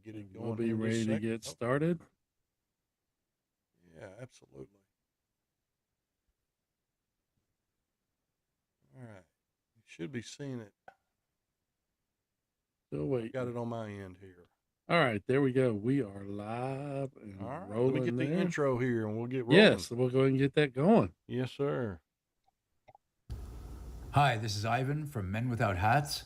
get it We'll going be here in just a ready to second. get Oh, started. yeah, absolutely. All right. You should be seeing it. Still I've got waiting. it on my end here. All right, there we go. We are live All and right. Let me rolling get the there. intro here and we'll get rolling. Yes, we'll go ahead and get that going. Yes, sir. Hi, this is Ivan from Men Without Hats,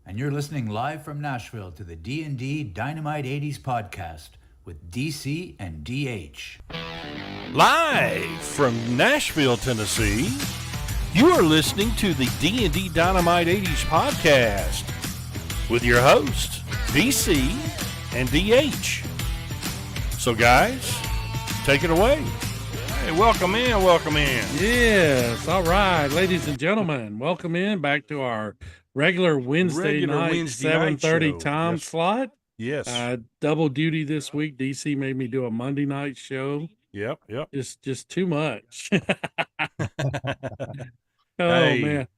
and you're listening live from Nashville to the D&D Dynamite 80s podcast with DC and DH. Live from Nashville, Tennessee, you are listening to the D&D Dynamite 80s podcast with your hosts, DC and DH. So, guys, take it away. Hey, welcome in, welcome in. Yes, all right, ladies and gentlemen, welcome in back to our regular Wednesday night 7:30 time slot. Yes. Double duty this week. DC made me do a Monday night show. Yep. Just too much. Oh Hey, man.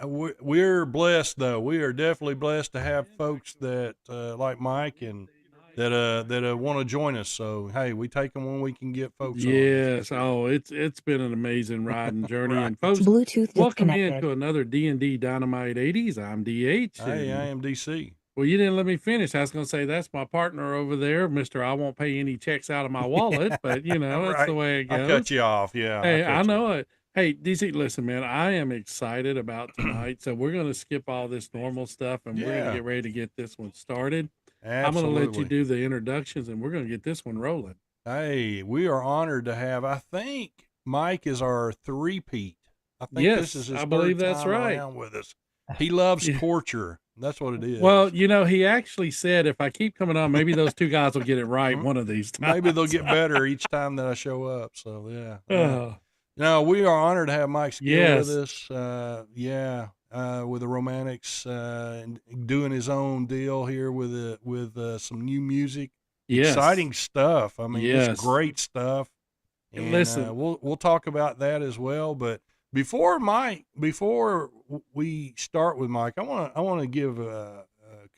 we're blessed though. We are definitely blessed to have folks that like Mike and that want to join us. So hey, we take them when we can get folks on. Yes. Oh, it's been an amazing ride and journey. Right. And folks, Bluetooth welcome disconnected. into another D&D Dynamite 80s. I'm DH. Hey, I and- am DC. Well, you didn't let me finish. I was going to say that's my partner over there, Mister. I won't pay any checks out of my wallet, but you know that's the Right. way it I goes. cut you off. Yeah. Hey, cut I you know off. it. Hey, DC, listen, man, I am excited about tonight. So we're going to skip all this normal stuff and we're going to Yeah. get ready to get this one started. I'm Absolutely. going to let you do the introductions and we're going to get this one rolling. Hey, we are honored to have. I think Mike is our three-peat. I think Yes, this is his I third believe that's time right. around with us. He loves Yeah. torture. That's what it is. Well, you know, he actually said if I keep coming on, maybe those two guys will get it right one of these times. Maybe they'll get better each time that I show up. So yeah. Oh, No, we are honored to have Mike Skill Yes. with us. With the Romantics, and doing his own deal here with some new music. yes. Exciting stuff. I mean, Yes. it's great stuff. And Listen. we'll talk about that as well. But before we start with Mike, I want to give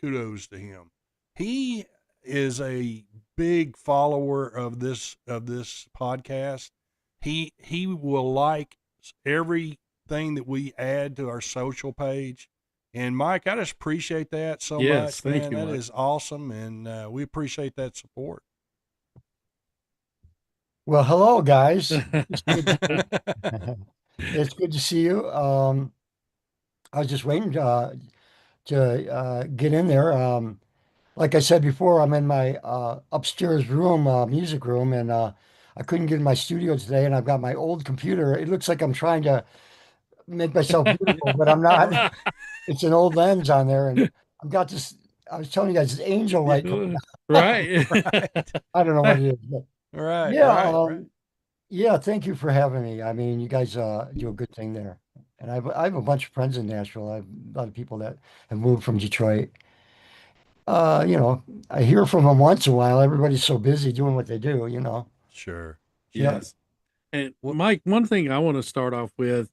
kudos to him. He is a big follower of this podcast. He will like everything that we add to our social page. And Mike, I just appreciate that so Yes, much, thank man. you, That Mike. is awesome, and we appreciate that support. Well, hello, guys. It's good to see you. I was just waiting to get in there. Like I said before, I'm in my upstairs room, music room, and I couldn't get in my studio today. And I've got my old computer. It looks like I'm trying to make myself beautiful, but I'm not. It's an old lens on there, and I've got this. I was telling you guys, this angel light coming out. Right. I don't know what it is, but Right, yeah. right. Yeah, thank you for having me. I mean, you guys do a good thing there. And I have a bunch of friends in Nashville. I have a lot of people that have moved from Detroit. You know, I hear from them once in a while. Everybody's so busy doing what they do, you know. Sure. Yeah. Yes. And Well- Mike, one thing I want to start off with,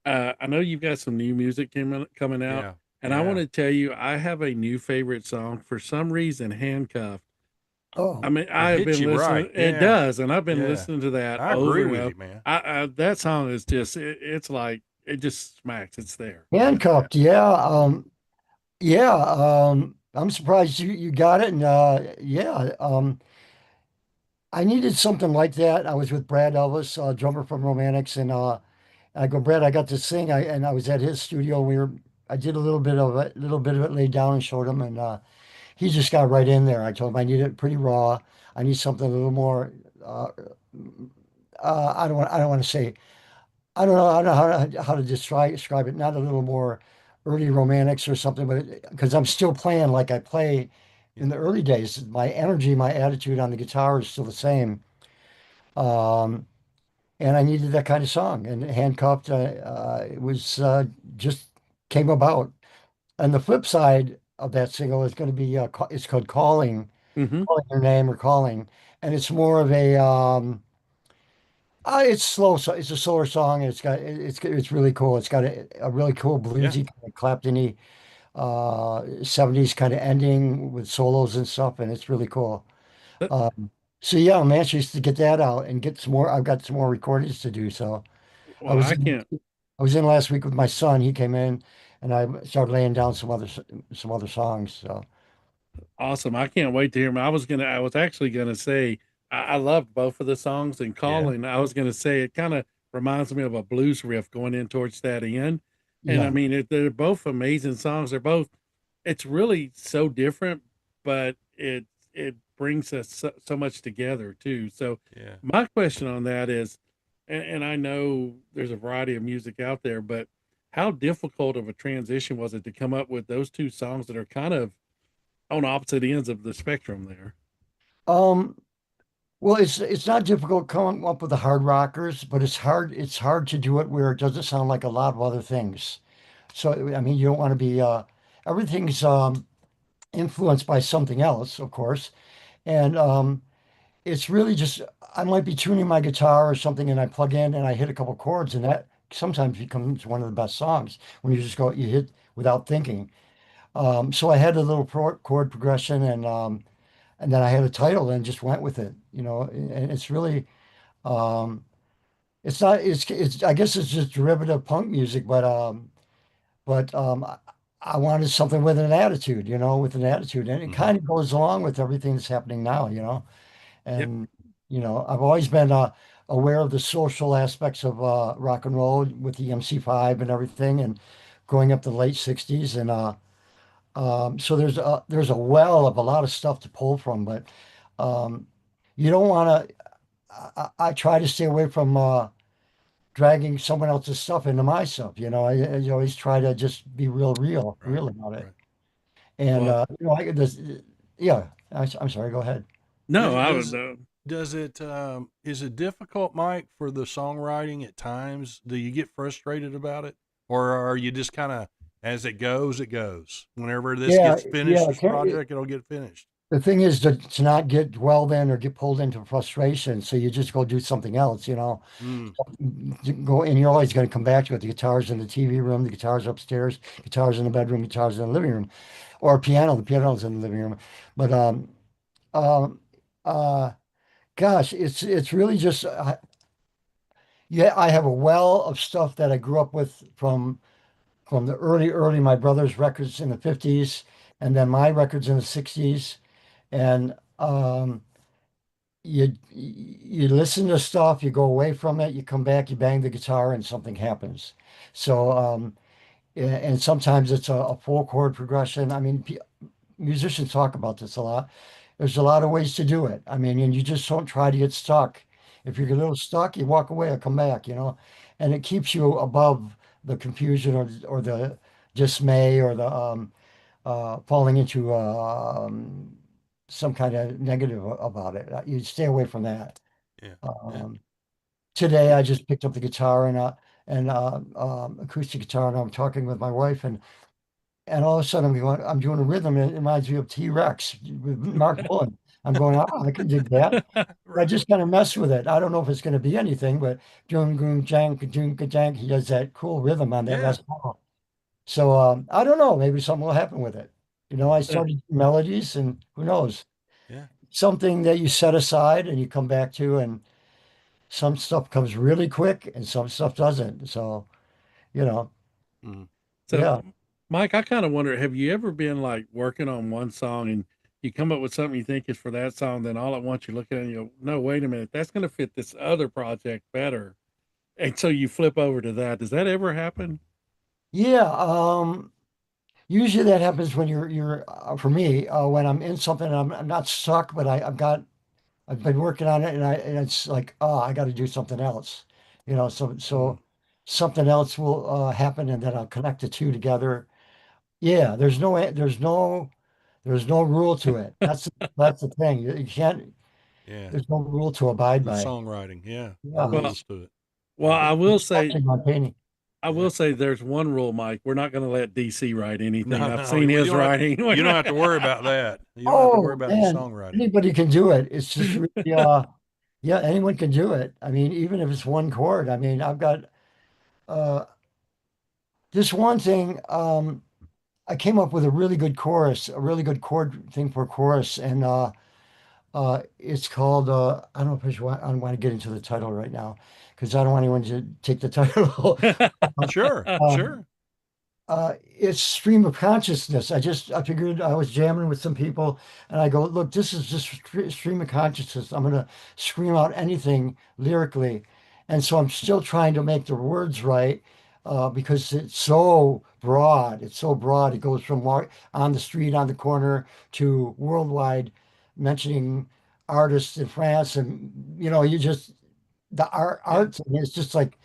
I know you've got some new music coming out, Yeah. and I yeah. want to tell you, I have a new favorite song for some reason, Handcuffed. Oh, I mean, I have hits been you listening. right. It Yeah. does, and I've been Yeah. listening to that I over agree and with over. you, man. That song is just, it's like it just smacks. It's there. handcuffed. Yeah. Yeah. I'm surprised you got it. And yeah. I needed something like that. I was with Brad Elvis, drummer from Romantics, and I go, Brad, I got this thing. I was at his studio. I did a little bit of it, laid down and showed him, and he just got right in there. I told him I need it pretty raw. I need something a little more. Uh, I don't want to say. I don't know. I don't know how to describe it. Not a little more early romantics or something, but because I'm still playing like I play in the early days. My energy, my attitude on the guitar is still the same. Um, and I needed that kind of song. And handcuffed, it was just came about. And the flip side of that single is going to be it's called "Calling," Hmm. calling your name or calling, and it's more of a it's slow. So it's a slower song. And it's really cool. It's got a really cool bluesy kind of Clapton-y 70s kind of ending with solos and stuff, and it's really cool. Uh, So yeah, I'm anxious to get that out and get some more. I've got some more recordings to do. So I Well, was I in, can't. I was in last week with my son. He came in, and I started laying down some other songs. So Awesome. I can't wait to hear 'em. I was actually gonna say I loved both of the songs and Yeah. Calling. I was gonna say it kind of reminds me of a blues riff going in towards that end. And I yeah. mean, they're both amazing songs. They're both, it's really so different, but it brings us so much together too. So Yeah. my question on that is, and I know there's a variety of music out there, but how difficult of a transition was it to come up with those two songs that are kind of on opposite ends of the spectrum there? Um, well, it's not difficult coming up with the hard rockers, but it's hard to do it where it doesn't sound like a lot of other things. So I mean, you don't want to be everything's influenced by something else, of course. And it's really just I might be tuning my guitar or something and I plug in and I hit a couple chords and that sometimes becomes one of the best songs when you hit without thinking. So I had a little chord progression and then I had a title and just went with it, and it's really um, it's not it's I guess it's just derivative punk music, but I wanted something with an attitude, with an attitude, and it Hmm. kind of goes along with everything that's happening now. Yep. And I've always been aware of the social aspects of rock and roll with the MC5 and everything, and growing up the late '60s, and so there's a well of a lot of stuff to pull from, but um, you don't want to. I try to stay away from dragging someone else's stuff into my stuff. I always try to just be Right. real about it. Right. And Well, yeah. I'm sorry. Go ahead. No, does I would. does does it is it difficult, Mike, for the songwriting at times? Do you get frustrated about it, or are you just kind of as it goes, it goes? Whenever this Yeah, gets finished, yeah. this project, it'll get finished. The thing is to not get dwelled in or get pulled into frustration. So you just go do something else. Mm, You go and you're always going to come back to it. The guitar's in the TV room, the guitar's upstairs, guitar's in the bedroom, guitar's in the living room, or piano. The piano's in the living room. But um, uh, gosh, it's really just yeah. I have a well of stuff that I grew up with from the early my brother's records in the '50s, and then my records in the '60s, and you listen to stuff, you go away from it, you come back, you bang the guitar, and something happens. So and sometimes it's a full chord progression. I mean, musicians talk about this a lot. There's a lot of ways to do it. I mean, and you just don't try to get stuck. If you're a little stuck, you walk away or come back, and it keeps you above the confusion or the dismay or the falling into some kind of negative about it. You stay away from that. yeah. Yeah. Um, Today, I just picked up the guitar and acoustic guitar, and I'm talking with my wife, and all of a sudden I'm doing a rhythm, and it reminds me of T-Rex with Mark Bolan. I'm going, I can dig that. I Right. just kind of mess with it. I don't know if it's going to be anything, but doom goom jank doom jank. He does that cool rhythm on that Yeah. Les Paul. So I don't know. Maybe something will happen with it. I Yeah. started melodies, and who knows? Yeah. Something that you set aside and you come back to, and some stuff comes really quick, and some stuff doesn't. So you know, Mm. So, yeah, Mike, I kind of wonder, have you ever been like working on one song and you come up with something you think is for that song, then all at once you look at it and you go, no, wait a minute, that's going to fit this other project better. And so you flip over to that. Does that ever happen? yeah. Usually that happens when you're for me when I'm in something and I'm not stuck, but I've been working on it and it's like I got to do something else, Mm. so something else will happen and then I'll connect the two together. Yeah, there's no rule to it. That's the thing. You can't. Yeah. There's no rule to abide The by. songwriting. Yeah. No Yeah, Well, rules to it. well, Yeah. especially on painting. I Yeah. will say there's one rule, Mike. We're not going to let DC write anything. No, I've no, seen we his don't have writing. you don't have to worry about that. You don't have to worry Oh about any man, songwriting. anybody can do it. It's just really yeah, anyone can do it. I mean, even if it's one chord. I mean, I've got uh this one thing. I came up with a really good chorus, a really good chord thing for a chorus, and it's called I don't know if I don't want to get into the title right now because I don't want anyone to take the title. Sure, um, sure. it's stream of consciousness. I figured I was jamming with some people, and I go, look, this is just stream of consciousness. I'm gonna scream out anything lyrically, and so I'm still trying to make the words right, because it's so broad. It's so broad. It goes from walk on the street, on the corner, to worldwide, mentioning artists in France, and you just the Yeah, art thing is just like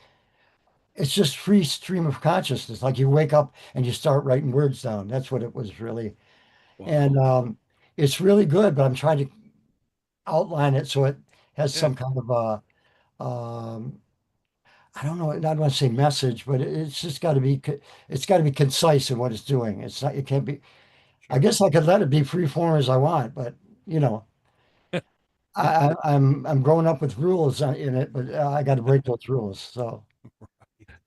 it's just free stream of consciousness. Like you wake up and you start writing words down. That's what it was really. And Wow. it's really good, but I'm trying to outline it so it has yeah, some kind of I don't know, I don't want to say message, but it's just got to be, it's got to be concise in what it's doing. It's not, it can't be, I sure. guess I could let it be free form as I want, but you know, I'm growing up with rules in it, but I got to break those rules. So.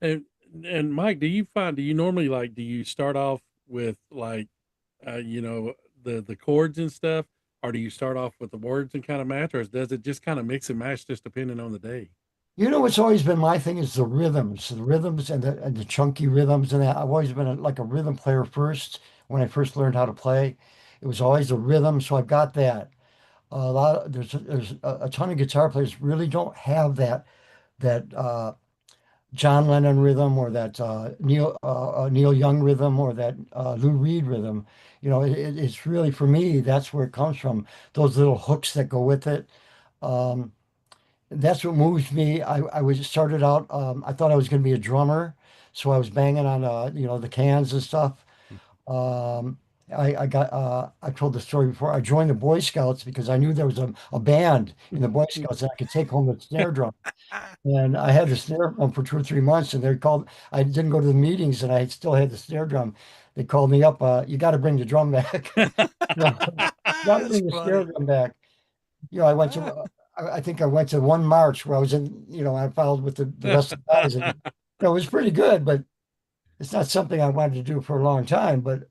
And and Mike, do you normally like do you start off with like the chords and stuff, or do you start off with the words and kind of match, or does it just kind of mix and match just depending on the day? You know what's always been my thing is the rhythms and the chunky rhythms and that. I've always been like a rhythm player first when I first learned how to play. It was always a rhythm, so I've got that. There's a ton of guitar players really don't have that John Lennon rhythm or that Neil Young rhythm or that Lou Reed rhythm. It's really for me that's where it comes from. Those little hooks that go with it. Um, that's what moved me. I was started out. I thought I was going to be a drummer, so I was banging on the cans and stuff. Um, I told the story before. I joined the Boy Scouts because I knew there was a band in the Boy Scouts and I could take home the snare drum. And I had the snare drum for 2 or 3 months, and they called. I didn't go to the meetings, and I still had the snare drum. They called me up. You got to bring the drum back. Got to That's bring the snare funny. drum back. I went to, I think I went to one march where I was in, I followed with the rest of the guys, and it was pretty good, but it's not something I wanted to do for a long time. But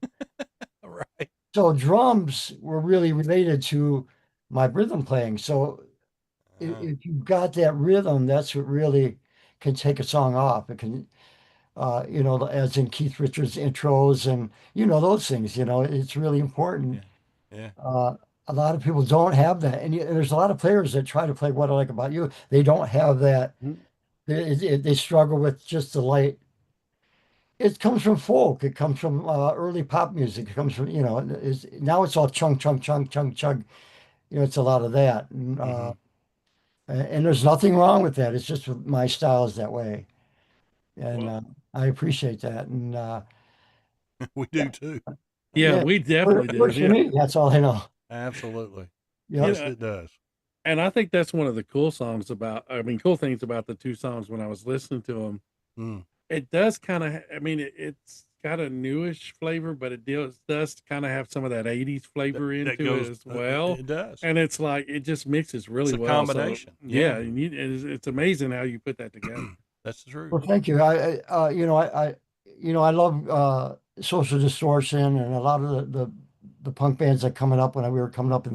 Right. so drums were really related to my rhythm playing. So Uh, if you've got that rhythm, that's what really can take a song off. It can, as in Keith Richards' intros and, those things, it's really important. yeah, yeah, Uh, a lot of people don't have that, and there's a lot of players that try to play What I Like About You. They don't have that. They struggle with just the light. It comes from folk. It comes from early pop music. It comes from now it's all chung chung chung chung chung. It's a lot of that, hmm and there's nothing wrong with that. It's just my style is that way, and Well, I appreciate that. And we yeah, do too. yeah, yeah, we definitely it do. works for Yeah, me. That's all I know. Absolutely. Yep. you Yes, know, it does. and I think that's one of the cool songs about. I mean, cool things about the two songs when I was listening to them. Mm. It does kind of. I mean, it's got a newish flavor, but it does kind of have some of that '80s That, flavor that into it goes. as It, well. it does. And it's like it just mixes It's really a well. So combination. yeah, Yeah, and it's amazing how you put that together. that's the truth. Well, thank you. I love Social Distortion and a lot of the punk bands that coming up when we were coming up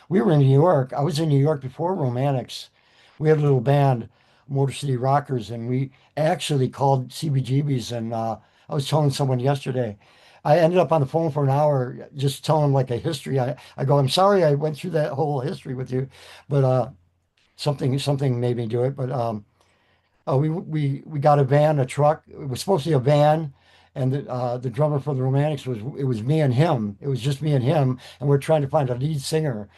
we were in New York. I was in New York before Romantics. We had a little band, Motor City Rockers, and we actually called CBGBs. And I was telling someone yesterday, I ended up on the phone for an hour just telling them like a history. I go, I'm sorry I went through that whole history with you, but something made me do it. But we got a van, a truck. It was supposed to be a van, and the drummer for the Romantics it was me and him. It was just me and him, and we're trying to find a lead singer.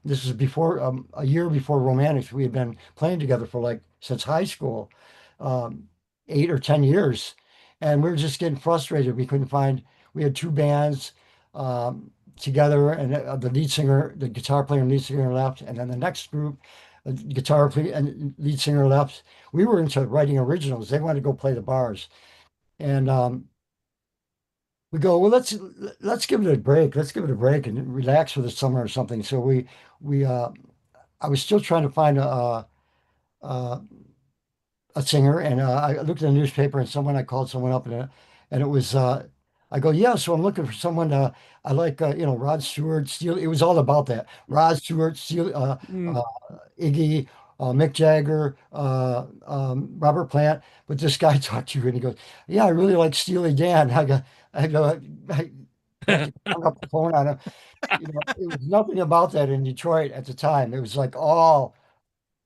This is before a year before Romantics. We had been playing together for like since high school, um, 8 or 10 years, and we were just getting frustrated. We couldn't find. We had two bands. Together, and the lead singer, the guitar player and lead singer left, and then the next group, guitar player and lead singer left. We were into writing originals. They wanted to go play the bars, and we go, well, let's give it a break. Let's give it a break and relax for the summer or something. So we I was still trying to find a, a singer, and I looked in the newspaper, and I called someone up, and it was I go, yeah. So I'm looking for someone. I like, Rod Stewart, Steel. It was all about that. Rod Stewart, Steel, Mm. uh, Iggy, Mick Jagger, Robert Plant. But this guy talked to you and he goes, yeah, I really like Steely Dan. I practically hung up the phone on him. It was nothing about that in Detroit at the time. It was like all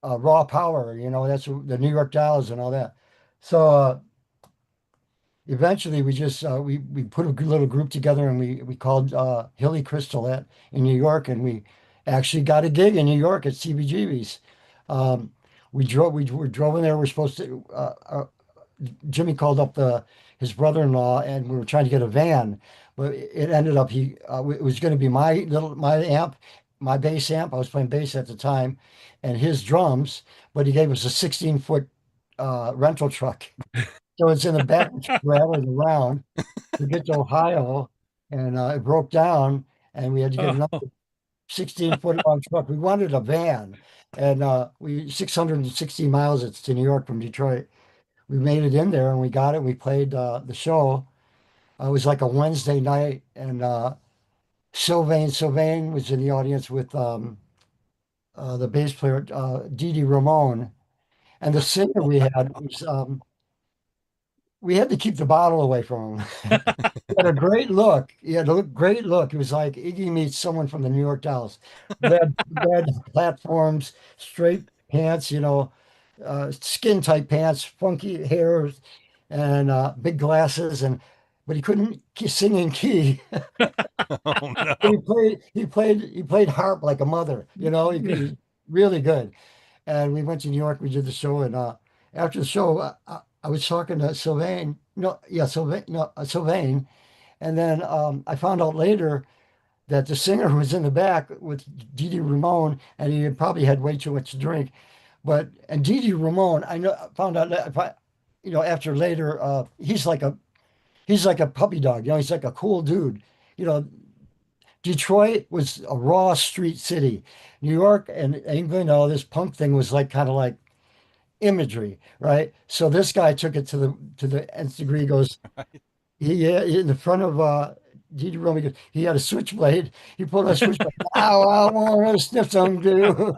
raw power. That's the New York Dolls and all that. So eventually we just we put a good little group together and we called Hilly Crystal in New York, and we actually got a gig in New York at CBGB's. Um, we drove in there. We're supposed to Jimmy called up his brother-in-law, and we were trying to get a van, but it ended up it was going to be my amp, my bass amp. I was playing bass at the time, and his drums, but he gave us a 16-foot rental truck. So it's in the back, it's rattling around to get to Ohio, and it broke down, and we had to get another Oh, 16-foot long truck. We wanted a van, and we 660 miles it's to New York from Detroit. We made it in there, and we got it. We played the show. It was like a Wednesday night, and Sylvain was in the audience with the bass player Dee Dee Ramone, and the singer we had was we had to keep the bottle away from him. He had a great look. He had a great look. It was like Iggy meets someone from the New York Dolls. Red platforms, straight pants, skin tight pants, funky hair, and big glasses, but he couldn't sing in key. Oh But no. he played harp like a mother. He was really good. And we went to New York. We did the show, and after the show, I was talking to Sylvain. No, yeah, Sylvain. No, Sylvain. And then I found out later that the singer was in the back with Dee Dee Ramone, and he had probably had way too much to drink. And Dee Dee Ramone, found out that if after later, he's like a puppy dog. He's like a cool dude. You know, Detroit was a raw street city. New York and England, all this punk thing was like kind of like imagery, right? So this guy took it to the nth degree. He goes, in the front of Didi Rome, he had a switchblade. He pulled a switchblade. Ow, I want to sniff some too.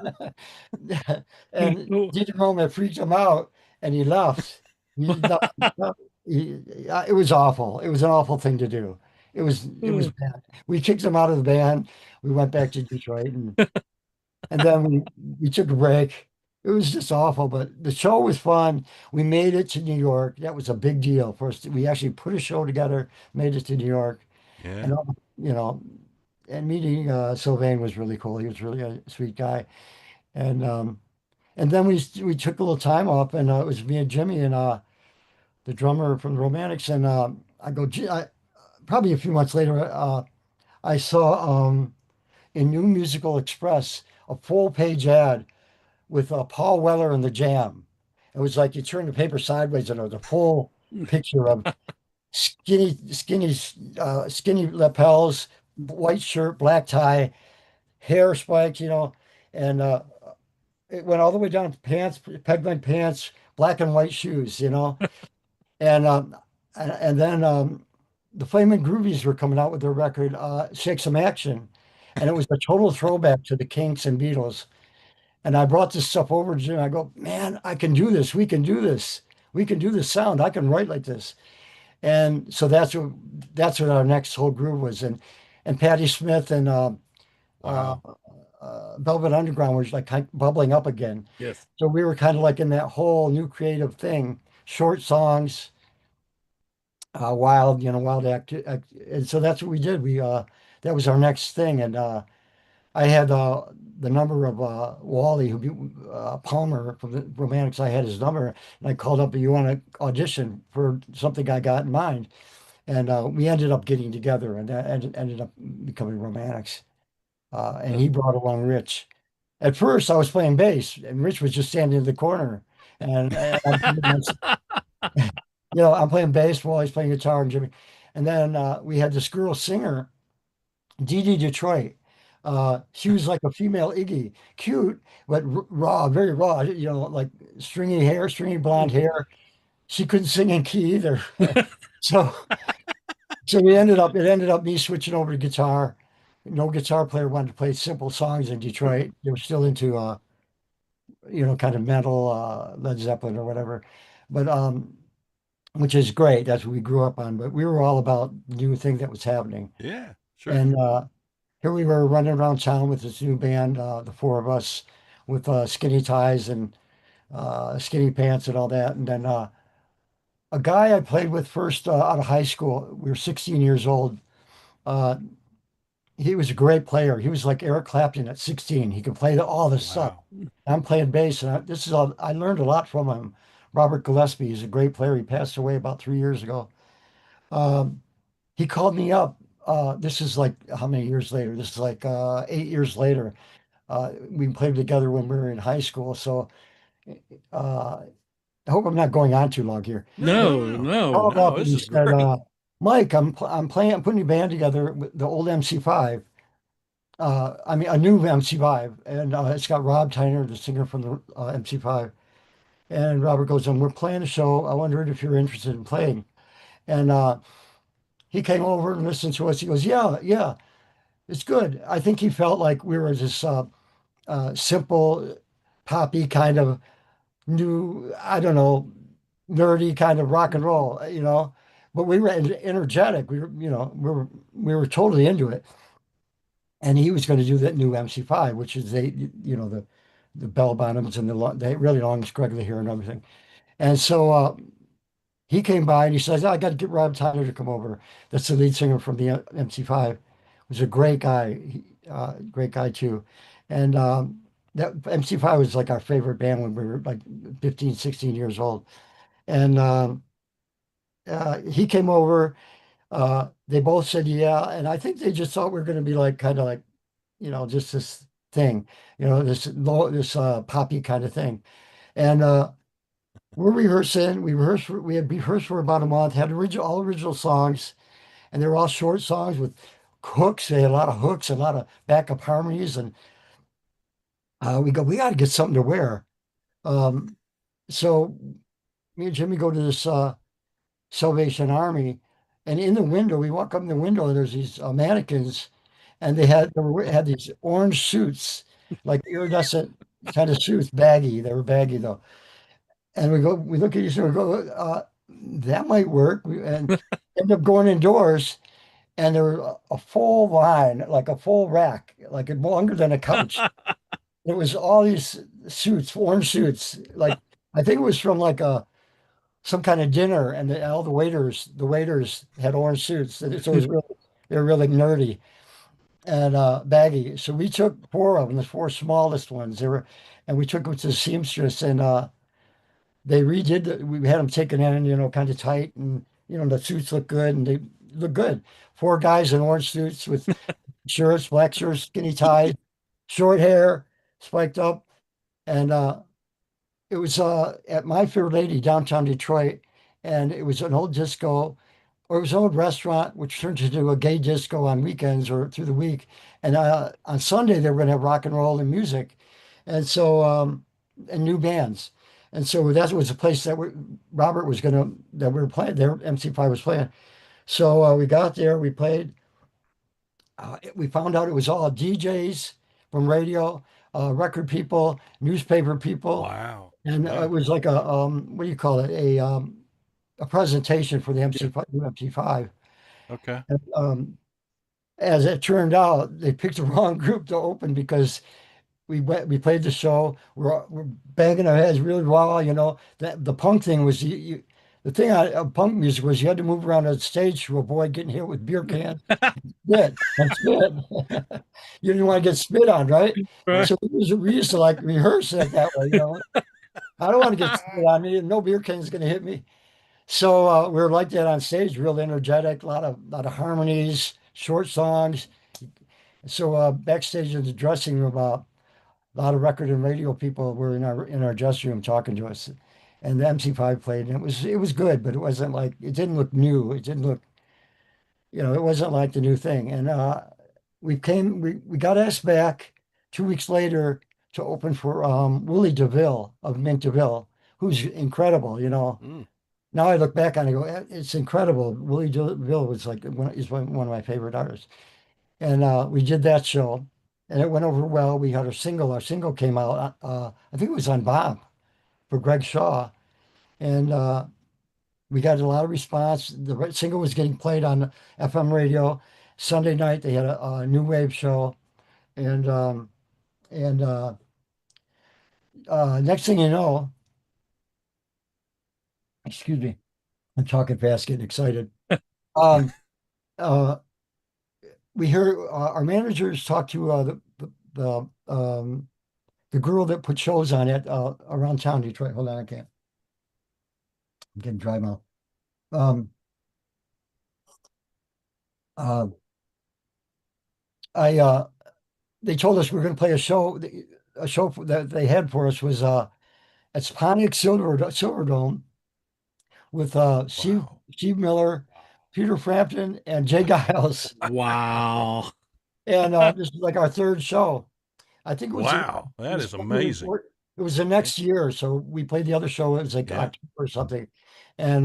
And Didi Rome freaked him out, and he left. He, no, it was awful. It was an awful thing to do. It was bad. We kicked him out of the band. We went back to Detroit, and then we took a break. It was just awful, but the show was fun. We made it to New York. That was a big deal for us. We actually put a show together, made it to New York, Yeah. and you know, and meeting Sylvain was really cool. He was really a sweet guy, and then we took a little time off, and it was me and Jimmy and the drummer from the Romantics, and probably a few months later, I saw in New Musical Express a full page ad with Paul Weller and the Jam. It was like you turn the paper sideways and it was a full picture of skinny lapels, white shirt, black tie, hair spikes, and it went all the way down to pants, pegleg pants, black and white shoes, and then the Flamin' Groovies were coming out with their record "Shake Some Action," and it was a total throwback to the Kinks and Beatles. And I brought this stuff over to Jim. I go, man, I can do this. We can do this. We can do this sound. I can write like this. And so that's what our next whole groove was. And Patti Smith and uh, Wow. Velvet Underground was like kind of bubbling up again. yes. So we were kind of like in that whole new creative thing, short songs, wild act. And so that's what we did. That was our next thing. And I had the number of Wally, Palmer from the Romantics. I had his number, and I called up. You want to audition for something I got in mind? And we ended up getting together, and that ended up becoming Romantics. And he brought along Rich. At first, I was playing bass, and Rich was just standing in the corner, and I'm playing bass while he's playing guitar and Jimmy. And then we had this girl singer Dee Dee Detroit. She was like a female Iggy, cute, but raw, very raw, like stringy hair, stringy blonde hair. She couldn't sing in key either. So So it ended up me switching over to guitar. No guitar player wanted to play simple songs in Detroit. They were still into kind of metal, Led Zeppelin or whatever. But which is great. That's what we grew up on. But we were all about the new thing that was happening. Yeah, sure. And here we were running around town with this new band, the four of us, with skinny ties and skinny pants and all that. And then a guy I played with first out of high school, we were 16 years old. Uh, he was a great player. He was like Eric Clapton at 16. He could play all this stuff. Wow. I'm playing bass, and this is all I learned a lot from him. Robert Gillespie, he's a great player. He passed away about 3 years ago. Um, he called me up. This is like how many years later? This is like 8 years later. We played together when we were in high school. So uh, I hope I'm not going on too long here. No, no, No, no, no. Called no. No, up and this he is said, great. "Mike, I'm putting a band together with the old MC5. I mean, a new MC5, and it's got Rob Tyner, the singer from the MC5." And Robert goes, "And we're playing a show. I wondered if you're interested in playing." And he came over and listened to us. He goes, "Yeah, yeah, it's good." I think he felt like we were this simple, poppy kind of new, I don't know, nerdy kind of rock and roll, But we were energetic. We were totally into it. And he was going to do that new MC5, which is the bell bottoms and the really long scraggly hair and everything. And so he came by and he says, "I got to get Rob Tyler to come over." That's the lead singer from the MC5. Was a great guy, great guy too. And that MC5 was like our favorite band when we were like 15, 16 years old. And he came over. They both said yeah, and I think they just thought we were going to be like kind of like just this thing, this poppy kind of thing. And we're rehearsing. We had rehearsed for about a month. Had all original songs, and they were all short songs with hooks. They had a lot of hooks and a lot of backup harmonies. And we got to get something to wear. Um, so me and Jimmy go to this Salvation Army, and in the window, we walk up in the window, and there's these mannequins, and had these orange suits, like iridescent kind of suits, baggy. They were baggy though. And we look at each other and go, that might work. And end up going indoors, and there were a full line, like a full rack, like longer than a couch. It was all these suits, orange suits. Like I think it was from like some kind of dinner, and all the waiters had orange suits. So it was really, they were really nerdy and baggy. So we took four of them, the four smallest ones. And we took them to the seamstress, and they redid we had them taken in, kind of tight, and the suits look good, and they look good. Four guys in orange suits with shirts, black shirts, skinny ties, short hair, spiked up, and it was at My Fair Lady downtown Detroit, and it was an old disco, or it was an old restaurant, which turned into a gay disco on weekends or through the week. And on Sunday they were going to have rock and roll and music, and so and new bands. And so that was a place Robert was going to that we were playing there. MC5 was playing. So we got there, we played. We found out it was all DJs from radio, record people, newspaper people, Wow. and Yeah. it was like a what do you call it? A presentation for the MC5, new MC5. Okay. And, as it turned out, they picked the wrong group to open because we played the show. We're banging our heads really raw. The punk thing was the thing of punk music was you had to move around on stage to avoid getting hit with beer cans. Spit and spit. You didn't want to get spit on, right? Right. So we used to like rehearse it that way. I don't want to get spit on me. No beer can is going to hit me. So we were like that on stage, real energetic, a lot of harmonies, short songs. So backstage in the dressing room, a lot of record and radio people were in our dressing room talking to us, and the MC5 played, and it was good, but it wasn't like it didn't look new. It didn't look, it wasn't like the new thing. And we got asked back 2 weeks later to open for Willie DeVille of Mint DeVille, who's incredible. Mm. now I look back on it and go, It's incredible." Willie Bill was like one of my favorite artists, and we did that show, and it went over well. We had our single. Our single came out. I think it was on Bob for Greg Shaw, and we got a lot of response. The single was getting played on FM radio. Sunday night they had a new wave show, and and next thing you know, excuse me, I'm talking fast, getting excited. Um, uh, we hear our managers talk to the girl that put shows on it around town, Detroit. Hold on, I can't. I'm getting dry mouth. Um, uh, I They told us we were going to play a show. A show that they had for us was at Pontiac Silverdome with Wow. Steve Miller, Peter Frampton, and Jay Giles. Wow. And this is like our third show. I think it Wow. That was is amazing. it was the Yeah. next year. So we played the other show. It was like Yeah. October or something. And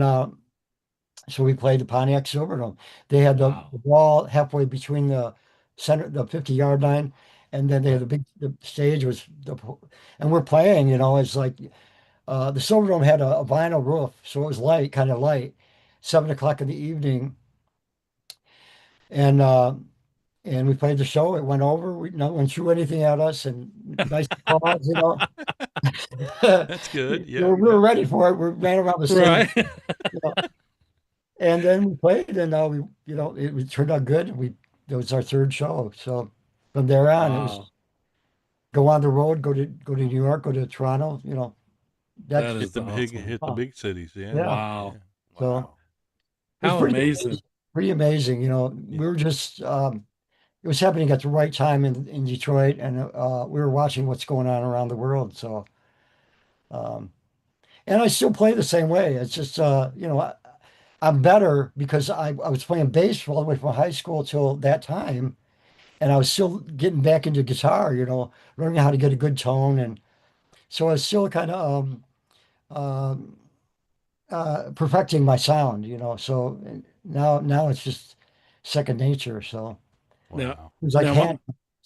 so we played the Pontiac Silverdome. They had Wow. the wall halfway between the 50-yard line. And then they had Yeah. the stage and we're playing, it's like, the Silverdome had a vinyl roof. So it was light, kind of light, 7 o'clock in the evening. And, uh, and we played the show. It went over. No one threw anything at us, and nice applause. That's good. We Yeah. were Yeah. ready for it. We ran around the stage, Right. you know, and then we played, and it turned out good. It was our third show. So from there on, it Wow. was go on the road, go to New York, go to Toronto. That That's Hit is awesome. hit the fun. big cities. Yeah. Yeah. Yeah. Wow. So Wow. it was How amazing. pretty amazing. Yeah. We were just it was happening at the right time in Detroit, and we were watching what's going on around the world. So, um, and I still play the same way. It's just, I'm better because I was playing bass all the way from high school till that time, and I was still getting back into guitar, learning how to get a good tone, and so I was still kind of um, perfecting my sound. So now it's just second nature. So. Now, Wow. It's like now, my,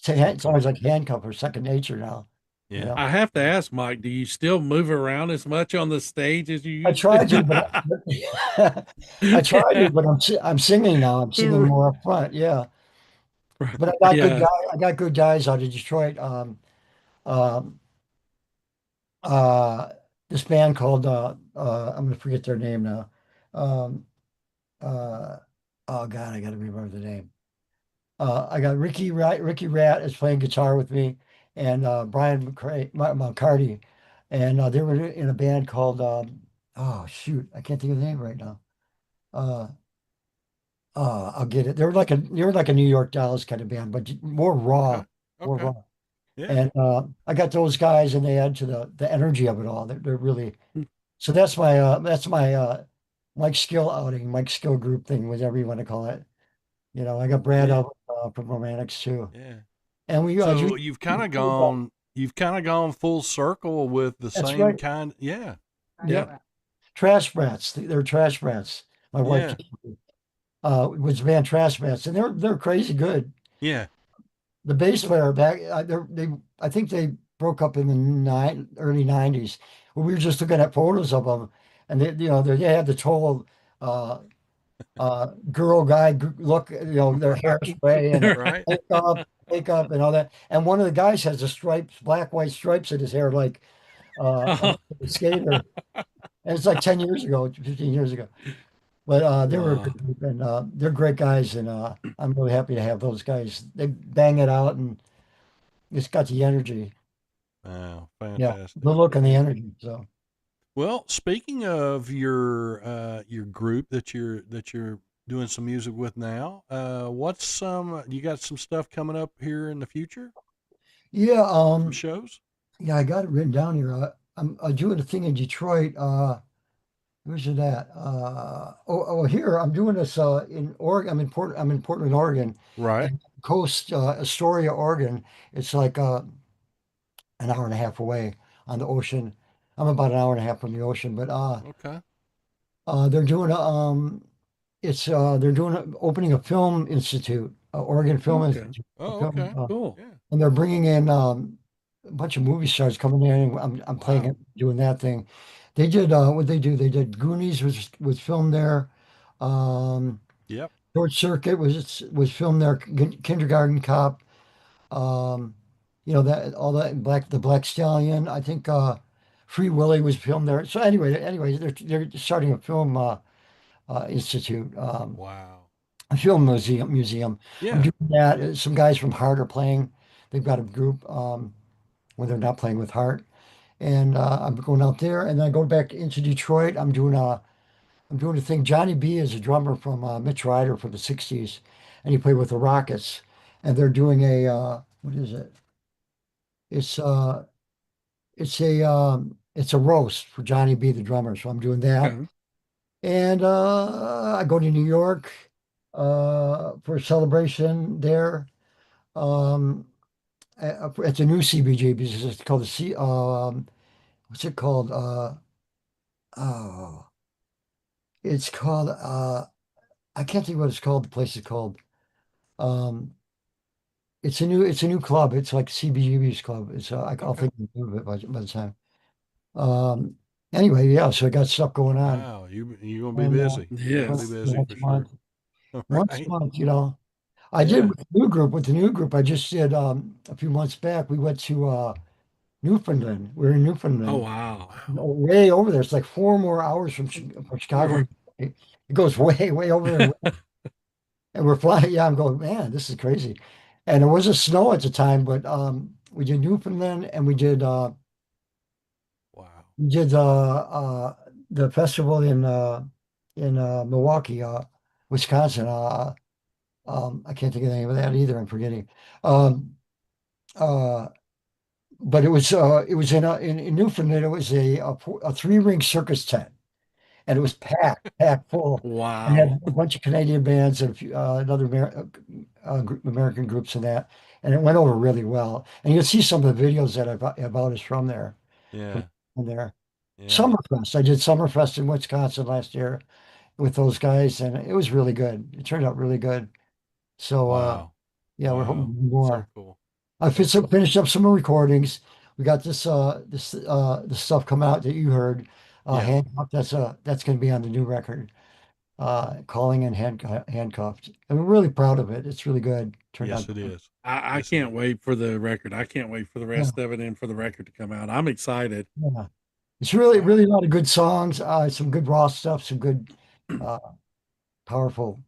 it's always like handcuff or second nature now. You Yeah. know, I have to ask, Mike, do you still move around as much on the stage as you I used tried to, to? I tried to, but I'm singing now. I'm singing more up front. Yeah, but Yeah. I got good guys out of Detroit. Um, uh, this band called I'm gonna forget their name now. Um, uh, oh God, I got to remember the name. I got Ricky Rat is playing guitar with me, and McCarty, and they were in a band called oh shoot, I can't think of the name right now. Uh, I'll get it. They were like a New York Dolls kind of band, but Okay. more Okay. raw. Yeah. And I got those guys, and they add to the energy of it all. They're really so. That's my Mike Skill outing, Mike Skill group thing, whatever you want to call it. I got Brad Yeah. out from Romantics too. Yeah. And So you've kind of gone full circle with the that's same right. kind. Yeah. Yep. Trash brats. They're trash brats. My wife Yeah. was the band Trash Brats, and they're crazy good. Yeah. The bass player back, I think they broke up in the early '90s. We were just looking at photos of them, and they had the total uh, girl guy look, their hairspray and Right. makeup and all that. And one of the guys has black white stripes in his hair, like Oh, a skater. And it's like 10 years ago, 15 years ago. But they were a wow. good group, and they're great guys, and I'm really happy to have those guys. They bang it out, and it's got the energy. Wow. Yeah, Fantastic. the look and the Yeah. energy. So Well, speaking of your group that you're doing some music with now, what's some you got some stuff coming up here in the future? yeah, Some shows? yeah, I got it written down here. I'm doing a thing in Detroit. Where's it at? Here I'm doing this in Oregon. I'm in Portland, Oregon, Right. and coast Astoria, Oregon. It's like an hour and a half away on the ocean. I'm about an hour and a half from the ocean, but Okay. They're doing they're doing opening a film institute, Oregon Film Okay. Institute, a Oh, film, okay. Cool. Yeah. and they're bringing in a bunch of movie stars coming in. And I'm playing Wow. it, doing that thing. They did what they do. They did Goonies was filmed there. Um, Yep. Short Circuit was filmed there. Kindergarten Cop. Um, you know that all that the Black Stallion. I think Free Willy was filmed there. So anyway, they're starting a film institute, Wow. a film museum. I'm Yeah. doing that. Some guys from Heart are playing. They've got a group when they're not playing with Heart, and I'm going out there, and then I go back into Detroit. I'm doing a thing. Johnny B is a drummer from Mitch Ryder from the '60s, and he played with the Rockets, and they're doing a what is it? It's uh it's a roast for Johnny B the drummer. So I'm doing that, Okay. and I go to New York for a celebration there. Um, it's a new CBG because it's called the C. What's it called? Oh, it's called. I can't think what it's called. The place is called. Um, it's a new club. It's like CBGB's club. I'll Okay. think of it by the time. Um, anyway, yeah. So I got stuff going on, Wow. You're gonna be and busy. You're gonna be Yes. busy once for a sure. month, All once a right. month, you know. I did Yeah. with the new group. With the new group, I just did a few months back. We went to Newfoundland. We are in Oh Newfoundland, wow. Wow. way over there. It's like 4 more hours from Chicago. It goes way over there. And we're flying. Yeah, I'm going, man, this is crazy. And it wasn't snow at the time, but we did Newfoundland and Wow. we did the festival in Milwaukee, Wisconsin. I can't think of the name of that either. I'm forgetting. Um, uh, but it was in Newfoundland. It was a three-ring circus tent, and it was packed full, and Wow. had a bunch of Canadian bands and a few, another American groups and that, and it went over really well. And you'll see some of the videos that about us Yeah. from there. Yeah. Summerfest. I did Summerfest in Wisconsin last year with those guys, and it was really good. It turned out really good. So Wow. yeah, we're hoping to Wow. do So more. cool. I So cool. finished up some recordings. We got the stuff come out that you heard. Yeah. Handcuffed. That's going to be on the new record. Calling and handcuffed. I'm really proud of it. It's really good. Turned out Yes, it good. is. I Yes, it can't is. wait for the record. I can't wait for the Yeah, rest of it and for the record to come out. I'm excited. yeah. It's really, Wow. really a lot of good songs. Some good raw stuff. Some good, uh, powerful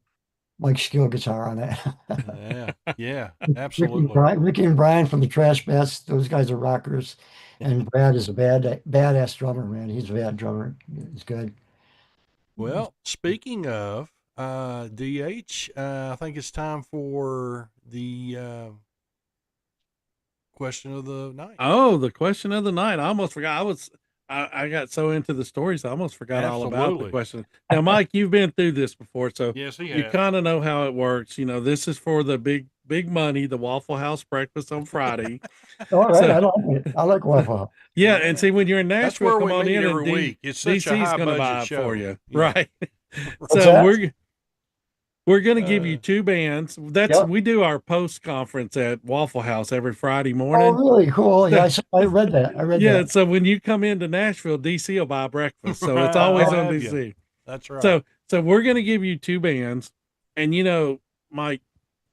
Mike Skill guitar on that. Yeah. Yeah. Ricky and Absolutely. Brian, Ricky and Brian from the Trash Bats. Those guys are rockers. And Brad is a badass drummer, man. He's a bad drummer. He's good. Well, speaking of DH, I think it's time for the question of the night. Oh, the question of the night. I almost forgot. I got so into the stories, I almost forgot all about the Absolutely. question. Now, Mike, you've been through this before, so Yes, he you has. kind of know how it works. You know, this is for the big money, the Waffle House breakfast on Friday. All right, So, I like it. I like Waffle House. yeah, and Yeah. see, when you're in That's Nashville, where come we on meet in, and every week. It's such a DC's high going to budget buy it for show. you, Yeah. right? What's So that? we're going to give you Uh, two bands. That's Yep. we do our post conference at Waffle House every Friday Oh, morning. really? Cool. Yeah, So, I read that. I read yeah, that. so when you come into Nashville, DC will buy breakfast. So it's always I'll Oh, on have you. DC. That's right. So we're going to give you two bands, and you know, Mike,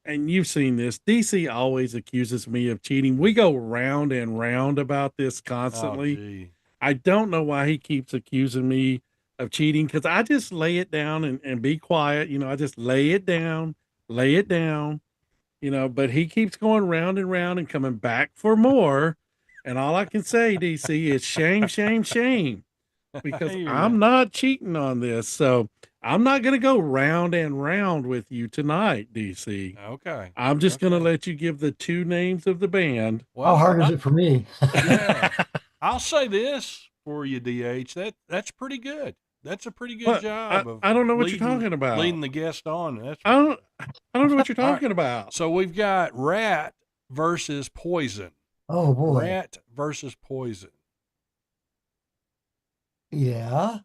and you've seen this. DC always accuses me of cheating. We go round and round about this Oh, constantly. gee. I don't know why he keeps accusing me of cheating because I just lay it down and be quiet. You know, I just lay it down, you know, but he keeps going round and round and coming back for more. And all I can say, DC, is shame, shame, shame, I because hear you. I'm not cheating on this. So I'm not going to go round and round with you tonight, DC. Okay. I'm just going to Okay. let you give the two names of the band. how Well, hard is it for me? yeah. I'll say this for you, DH. That's pretty good. That's a pretty good What? job of I don't know what you're leading talking about. leading the guest on. That's I don't I don't know what you're all right. talking about. So we've got Rat versus Poison. Oh boy. Rat versus Poison. Yeah.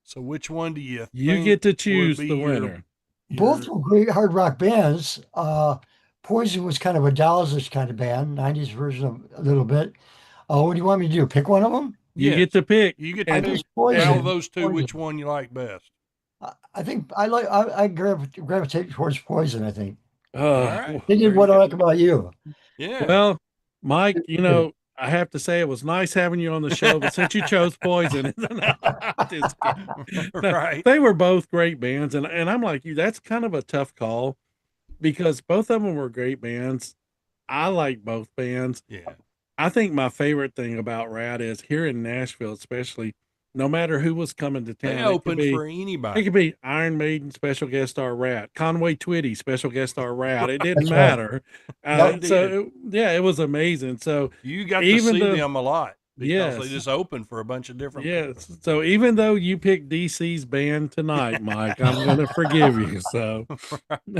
So which one do you You think get to would choose be the your- winner. Both were great hard rock bands. Poison was kind of a Dallas kind of band, 90s version of a little bit. What do you want me to do? Pick one of them? You Yes. get to pick. You get I to guess pick Poison. out of those two, Poison. which one you like best. I think I gravitate towards Poison, I think. All right. Thinking There what you I go. like about you. Yeah. Well, Mike, I have to say it was nice having you on the show, but since you chose Poison, just kidding. No, Right. they were both great bands, and I'm like you. That's kind of a tough call because both of them were great bands. I like both bands. Yeah. I think my favorite thing about Rat is here in Nashville, especially, no matter who was coming to town, They it could open be for it anybody. could be Iron Maiden special guest star Rat, Conway Twitty special guest star Rat. It didn't That's right. matter. Yep. So it was amazing. So You got to even see though- them a lot because Yes. they just open for a bunch of different people. yes. So even though you picked DC's band tonight, Mike, I'm going to forgive you. So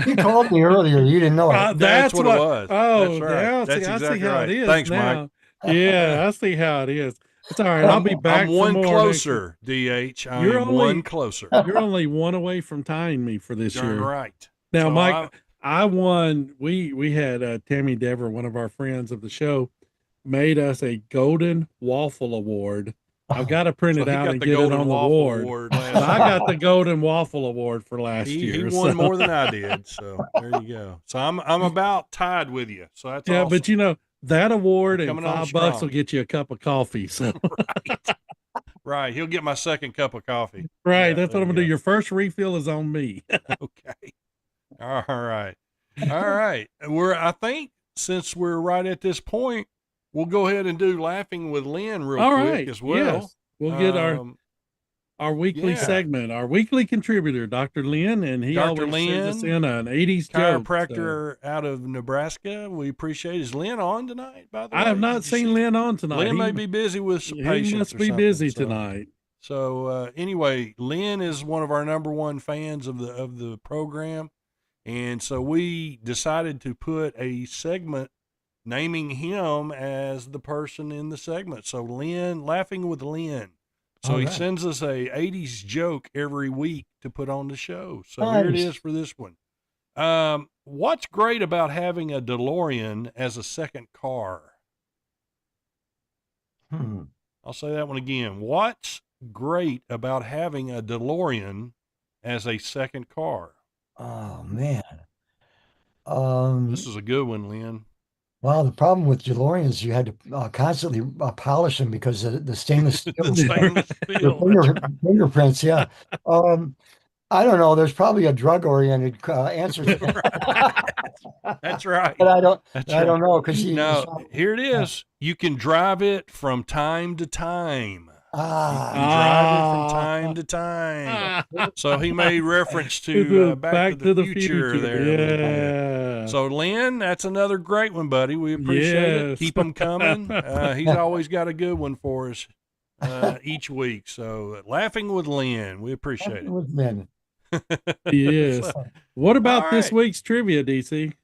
You called me earlier. You didn't know it. That's what it was. Oh, That's right. now That's I exactly see how right. it is. Thanks, now. Mike. Yeah, I see how it is. It's all right. I'll be back. I'm for one more closer, DH. I You're am only- one closer. You're only one away from tying me for this Darn year. right. Now, So Mike, I won. We had Tammy Dever, one of our friends of the show, made us a Golden Waffle Award. I've got to print so it he out got and the get it Golden on the Waffle board. Award But last I year. got the Golden Waffle Award for last He year. won so- more than I did, so there you go. So I'm about tied with you. So that's Yeah, awesome. but that award and Coming on $5 strong. will get you a cup of coffee. So Right, he'll get my second cup of coffee. right, Yeah, that's there what I'm you gonna do. go. Your first refill is on me. Okay. All right. All right. I think since we're right at this point, we'll go ahead and do Laughing with Lynn real All quick right, as well. yes. We'll get Um, our weekly yeah. segment, our weekly contributor, Dr. Lynn, and he Dr. always sends us Lynn, in an 80s joke. So. chiropractor out of Nebraska. We appreciate. Is Lynn on tonight, by the way? I have not Did you seen see- Lynn on tonight. Lynn He- may be busy with some He patients. must or be something, busy so- tonight. So anyway, Lynn is one of our number one fans of the program, and so we decided to put a segment naming him as the person in the segment. So Lynn, Laughing with Lynn. So All he right. sends us a 80s joke every week to put on the show. So here it Nice. is for this one. What's great about having a DeLorean as a second car? I'll say that one again. What's great about having a DeLorean as a second car? Oh man. This is a good one, Lynn. Well, the problem with DeLoreans, you had to constantly polish them because the stainless steel, The stainless the steel. fingerprints. Yeah. I don't know. There's probably a drug-oriented answer to that. That's right. But I don't That's know right. because No, here it is. You can drive it from time to time. You ah, can drive it from time to time. So he made reference to Back to the Future there. a little bit. Yeah. So, Lynn, that's another great one, buddy. We appreciate it. Yes. Keep them coming. He's always got a good one for us each week. So, Laughing with Lynn, we appreciate it. with men. Yes. What about All this right. week's trivia, DC?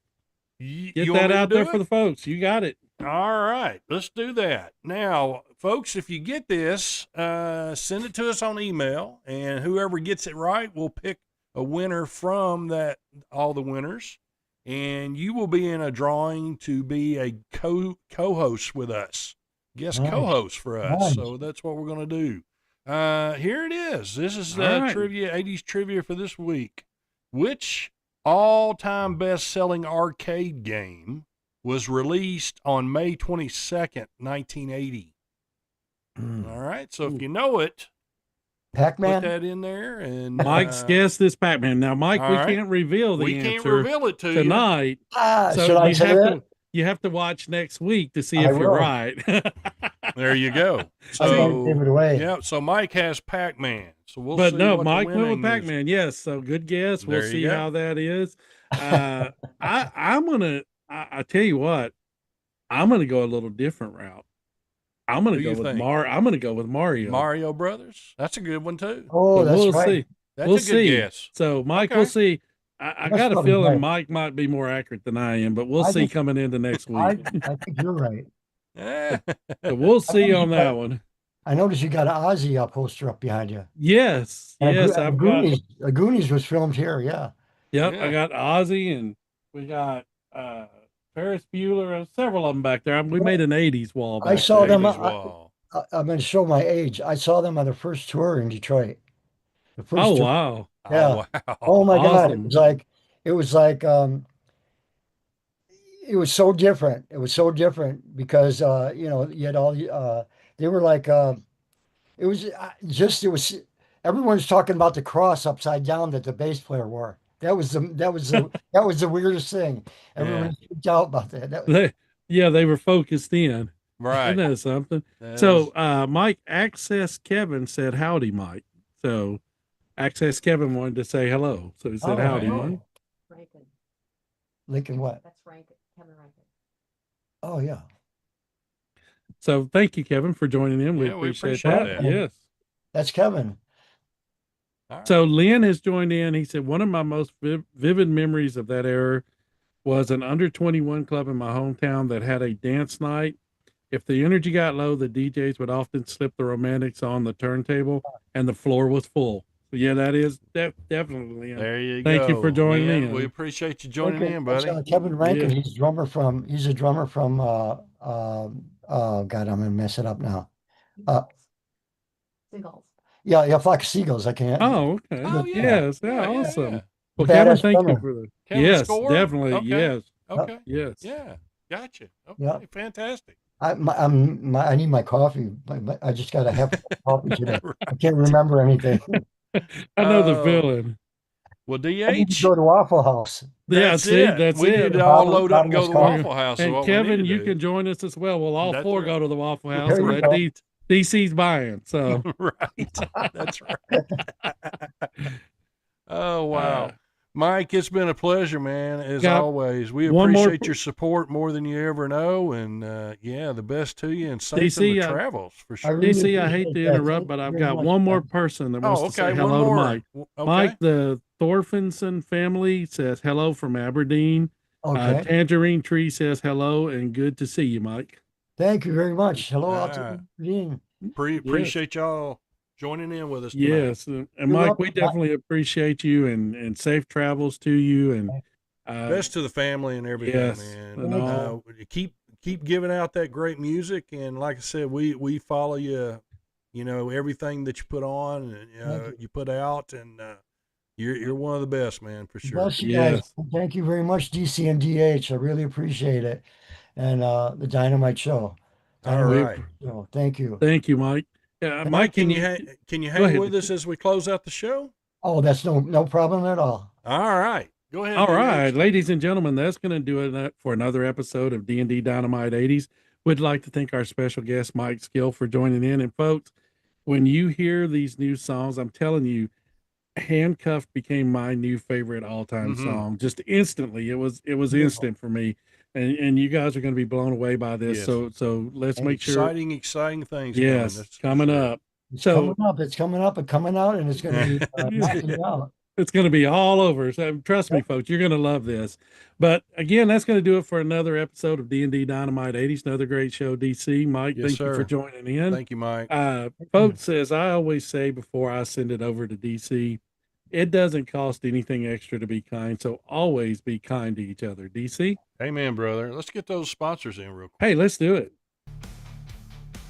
Get You want that me to out do there it? for the folks. You got it. All right, let's do that. Now, folks, if you get this, send it to us on email, and whoever gets it right will pick a winner from that, all the winners, and you will be in a drawing to be a co-host with us, guest Nice. co-host for us. Nice. So that's what we're going to do. Here it is. This is the All right. trivia, 80s trivia for this week. Which all-time best-selling arcade game was released on May 22nd, 1980. All right, so if you know it, put Pac-Man. that in there. And Mike's guess this Pac-Man. Now, Mike, all we right. can't reveal the we can't answer reveal it to you. tonight. So Should I you say have that? to you have to watch next week to see I if you're will. right. There you go. I So, gave it away. yeah, so Mike has Pac-Man. So we'll But see no, what the Mike went with winning is. Pac-Man. Yes, so good guess. We'll There you see go. how that is. I'm gonna. I tell you what, I'm gonna go a little different route. I'm gonna Who go you with think? I'm gonna go with Mario. Mario Brothers. That's a good one, too. Oh, So that's we'll right. see. That's We'll a good see. guess. So Mike, Okay. we'll see. I That's got a probably feeling right. Mike might be more accurate than I am, but we'll I see think- coming into next week. I think you're right. Eh. So we'll see think on you're that right. one. I noticed you got an Ozzy poster up behind you. Yes, And yes, a I've got. Goonies was filmed here. Yeah. Yep, I Yeah. got Ozzy, and we got Ferris Bueller, several of them back there. We made an '80s wall I back saw there. them. 80s wall. I'm going to show my age. I saw them on the first tour in Detroit. The Oh first tour. wow, Yeah. Oh, Oh wow. my God. awesome! It was like, it was so different. It was so different because, you had all the, they were like, it was it was, everyone's talking about the cross upside down that the bass player wore. That was the weirdest thing. Yeah. Everyone freaked out about that. They, yeah, they were focused in. Isn't Right. that something? That So, is. Mike Access Kevin said, "Howdy, Mike." So, Access Kevin wanted to say hello, so he said, Oh, "Howdy, Hey. Mike." Rankin. Lincoln what? That's Rankin. Kevin Rankin. Oh, yeah. So, thank you, Kevin, for joining in. We Yeah, we appreciate appreciate that. that. Yes. That's Kevin. All right. So, Lynn has joined in. He said, "One of my most vivid memories of that era was an under 21 club in my hometown that had a dance night. If the energy got low, the DJs would often slip the romantics on the turntable and the floor was full." So yeah, that is definitely. There you Thank you go. for joining Lynn, we in. appreciate you joining Rankin, in, that's buddy. Kevin Rankin. Yeah. He's a drummer from, oh God, I'm going to mess it up now. Uh, Seagulls. yeah, Flock of Seagulls. I can't. Oh, okay. Oh, yeah. Yes. Yeah, Yeah, yeah, awesome. yeah. Well, Kevin, Badass thank you drummer. for the. Kevin Yes, Score? definitely. Okay. Yes. Okay. Yes. Yeah. Gotcha. Okay. Yeah. Fantastic. I need my coffee. I just got a half a cup of coffee today. I Right. can't remember anything. I know the Oh, feeling. well, I need to DH, go to Waffle House. Yeah, that's see, it. that's We need it. to all Bottom- load up and go to the bottomless coffee. Waffle House is And what we need Kevin, to you do. can join us as well. We'll all That's four right. go to the Waffle House There and you let go. DC's buying. So, Right. That's right. Oh, wow. uh, Mike, it's been a pleasure, man, as got always. We one more appreciate your support more than you ever know. And yeah, the best to you and safe in the DC, travels for I sure. really DC, I hate appreciate to that. interrupt, Thank but you I've very got much, one more man. person that wants Oh, to say okay. One hello to more. Mike. Okay. Mike, the Thorfinson family says hello from Aberdeen. Okay. Tangerine Tree says hello and good to see you, Mike. Thank you very much. Hello All out right. to Dean. Yes. Appreciate y'all joining in with us tonight. Yes. And You're Mike, we welcome. definitely appreciate you and safe travels to you. And Best to the family and everything, yes. man. And all, Keep giving out that great music, and like I said, we follow you. You know everything that you put on and you put out, and you're one of the best, man, for sure. Bless you guys. yes. Thank you very much, DC and DH. I really appreciate it. And the Dynamite Show. All Dynamite right, Show. Thank you. Thank you, Mike. Mike, Mike, can you you go hang ahead? with us as we close out the show? Oh, that's no problem at all. All right, go ahead. All DH. right, ladies and gentlemen, that's going to do it for another episode of D&D Dynamite 80s. We'd like to thank our special guest, Mike Skill, for joining in. And folks, when you hear these new songs, I'm telling you, Handcuffed became my new favorite all-time song. Just instantly. It was instant for me. And you guys are going to be blown away by this. Yes. So let's make sure. Exciting things. Yes, That's for coming sure. up. It's So- coming up. It's coming up and coming out, and it's going to be knocking you out. It's going to be all over. So trust me, folks, you're going to love this. But again, that's going to do it for another episode of D&D Dynamite 80s. Another great show, DC. Mike, Yes, thank you for sir. joining in. Thank you, Mike. Folks, as I always say before I send it over to DC, it doesn't cost anything extra to be kind. So always be kind to each other. DC? Amen, brother. Let's get those sponsors in real quick. Hey, let's do it.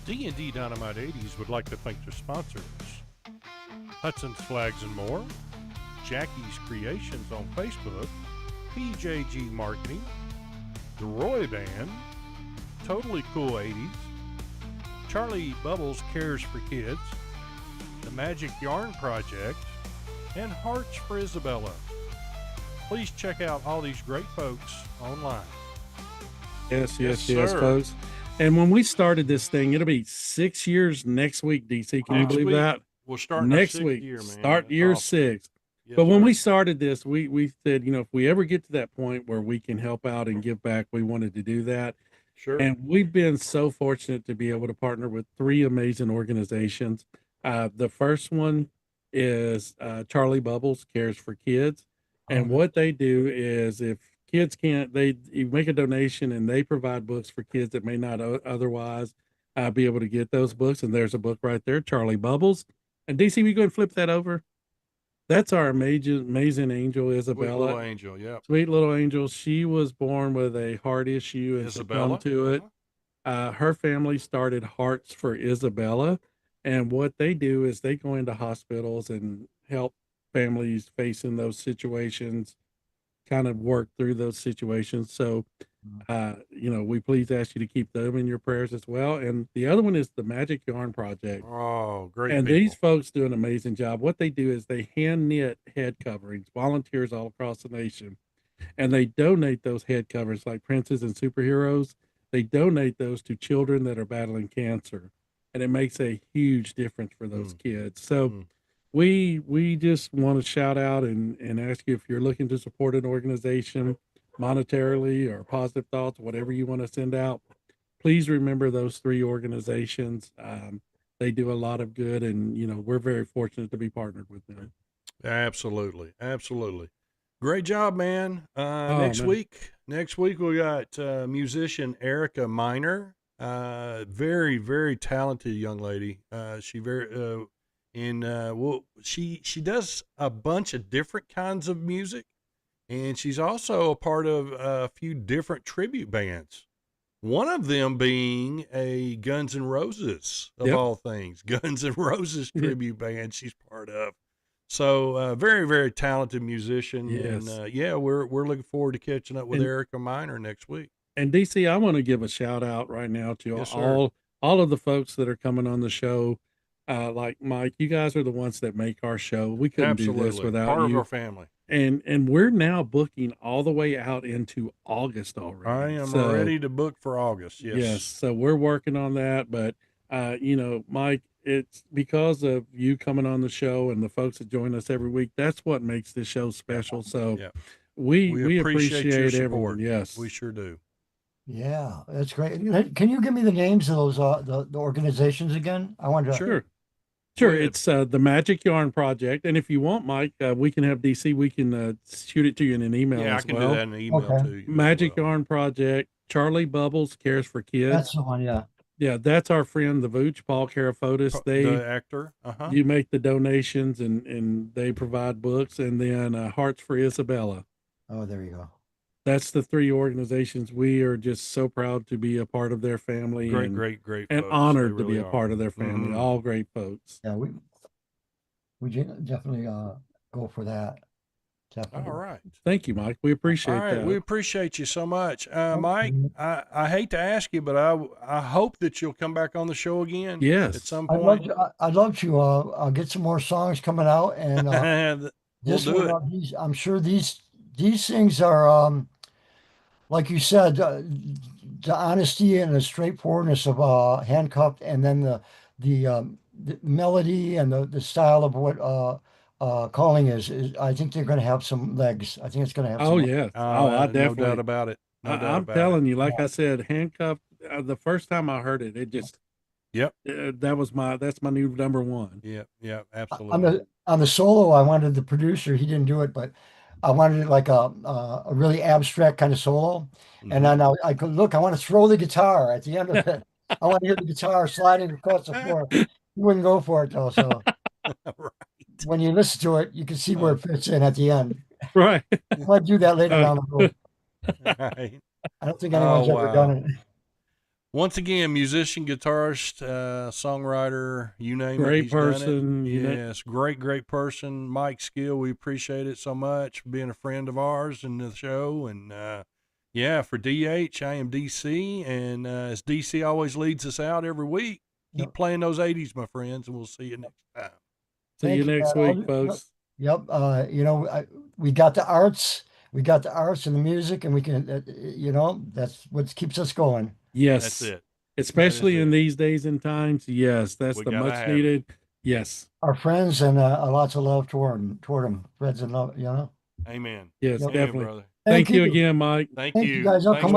D&D Dynamite 80s would like to thank their sponsors, Hudson's Flags and More, Jackie's Creations on Facebook, PJG Marketing, The Roy Band, Totally Cool 80s, Charlie Bubbles Cares for Kids, The Magic Yarn Project, and Hearts for Isabella. Please check out all these great folks online. Yes, Yes, sir. folks. And when we started this thing, it'll be 6 years next week, DC. Can you Next believe week, that? We'll start Next our 6th week. year, man. Start That's year awesome. 6. Yes, But when sir. we started this, we said, if we ever get to that point where we can help out and give back, we wanted to do that. Sure. And we've been so fortunate to be able to partner with 3 amazing organizations. The first one is Charlie Bubbles Cares for Kids. And what they do is if kids can't, you make a donation and they provide books for kids that may not otherwise be able to get those books. And there's a book right there, Charlie Bubbles. And DC, we go and flip that over. That's our amazing angel, Sweet Isabella. little angel. Yep. Sweet little angel. She was born with a heart issue and Isabella. succumbed to it. Her family started Hearts for Isabella. And what they do is they go into hospitals and help families facing those situations kind of work through those situations. So, we please ask you to keep them in your prayers as well. And the other one is the Magic Yarn Project. Oh, great. And people. these folks do an amazing job. What they do is they hand knit head coverings, volunteers all across the nation, and they donate those head coverings like princes and superheroes. They donate those to children that are battling cancer, and it makes a huge difference for those kids. So we just want to shout out and ask you if you're looking to support an organization monetarily or positive thoughts, whatever you want to send out, please remember those three organizations. They do a lot of good, and we're very fortunate to be partnered with them. Absolutely. Great job, man. man. Next week we got musician Erica Miner. Very, very talented young lady. She does a bunch of different kinds of music, and she's also a part of a few different tribute bands. One of them being a Guns N' Roses, of all things. Guns N' Roses tribute band she's part of. So very, very talented musician. Yes. And we're looking forward to catching up with Erica Miner next week. And DC, I want to give a shout out right now to all of the folks that are coming on the show. Like Mike, you guys are the ones that make our show. We couldn't do this without part you. of our family. And we're now booking all the way out into August already. I am ready to book for August. Yes. So we're working on that. But, Mike, it's because of you coming on the show and the folks that join us every week. That's what makes this show special. So we appreciate your support. everyone. Yes, we sure do. Yeah, that's great. Can you give me the names of those the organizations again? I wanted to. Sure. It's the Magic Yarn Project, and if you want, Mike, we can have DC. We can shoot it to you in an email. Yeah, as I can well. do that in an email too. Magic Yarn Project. Charlie Bubbles Cares for Kids. That's the one. Yeah. Yeah, that's our friend the Vooch, Paul Karafotis. The actor. You make the donations, and they provide books, and then Hearts for Isabella. Oh, there you go. That's the three organizations. We are just so proud to be a part of their family. Great and folks. honored to be a part of their family. Mm-hmm. All great folks. Yeah, we definitely go for that. Definitely. All right. Thank you, Mike. We appreciate that. We appreciate you so much. Mike, I hate to ask you, but I hope that you'll come back on the show again. Yes. At some point. I'd love to. I'll get some more songs coming out, and we'll do it. I'm sure these things are, like you said, the honesty and the straightforwardness of Handcuffed, and then the melody and the style of what Calling is I think they're going to have some legs. I think it's going to have some legs. Yeah. I definitely. No doubt about it. I'm telling you, like I said, Handcuffed, the first time I heard it, it just, that's my new number one. Yeah, absolutely. On the solo, I wanted the producer, he didn't do it, but I wanted it like a really abstract kind of solo. Mm-hmm. And then I could look, I want to throw the guitar at the end of it. I want to hear the guitar sliding across the floor. He wouldn't go for it though. So right. When you listen to it, you can see where it fits in at the end. Right. I might do that later down the road. Right. I don't think anyone's ever done it. Once again, musician, guitarist, songwriter, you name it. Great person. Yes, great person. Mike Skill, we appreciate it so much for being a friend of ours in the show. And for DH, I am DC. And as DC always leads us out every week, keep playing those 80s, my friends, and we'll see you next time. See you next week, folks. Yep. We got the arts. We got the arts and the music, and we can, that's what keeps us going. Yes. That's it. Especially in these days and times. Yes. That's the much needed. Yes. Our friends and lots of love toward them. Friends and love, Amen. Yes, Amen, definitely. Brother. Thank you again, Mike. Thank you guys. I'll come